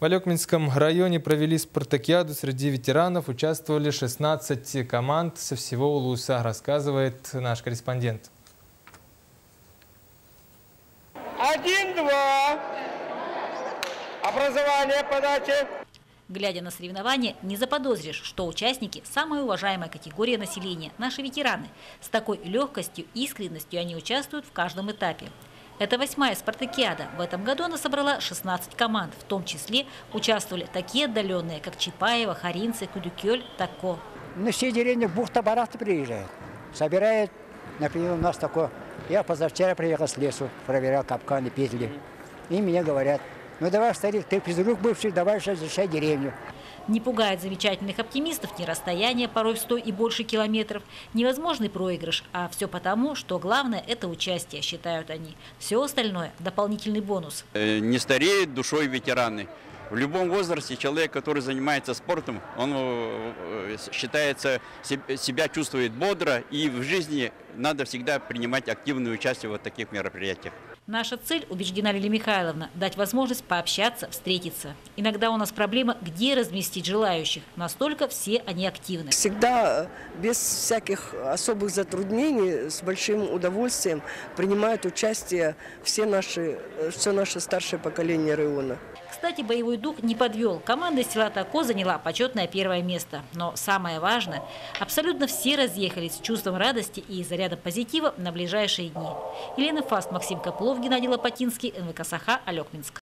В Алекминском районе провели спартакиаду среди ветеранов. Участвовали 16 команд со всего Улуса, рассказывает наш корреспондент. 1-2. Образование, подачи. Глядя на соревнования, не заподозришь, что участники – самая уважаемая категория населения – наши ветераны. С такой легкостью и искренностью они участвуют в каждом этапе. Это 8-я спартакиада. В этом году она собрала 16 команд. В том числе участвовали такие отдаленные, как Чапаева, Харинцы, Кудюкёль, Тако. На все деревни Бухта-Барахта приезжают. Собирает, например, у нас такое. Я позавчера приехал с лесу, проверял капканы, петли. И мне говорят: ну давай, старик, ты физрук бывший, давай защищай деревню. Не пугает замечательных оптимистов ни расстояние, порой в 100 и больше километров, невозможный проигрыш, а все потому, что главное – это участие, считают они. Все остальное – дополнительный бонус. Не стареют душой ветераны. В любом возрасте человек, который занимается спортом, он считается, себя чувствует бодро, и в жизни надо всегда принимать активное участие в вот таких мероприятиях. Наша цель, убеждена Лилия Михайловна, дать возможность пообщаться, встретиться. Иногда у нас проблема, где разместить желающих. Настолько все они активны. Всегда без всяких особых затруднений, с большим удовольствием принимают участие все наше старшее поколение района. Кстати, боевой дух не подвел. Команда из села Тако заняла почетное 1-е место. Но самое важное, абсолютно все разъехались с чувством радости и зарядом позитива на ближайшие дни. Елена Фаст, Максим Коплов, Геннадий Лопатинский, НВК Саха, Алекминск.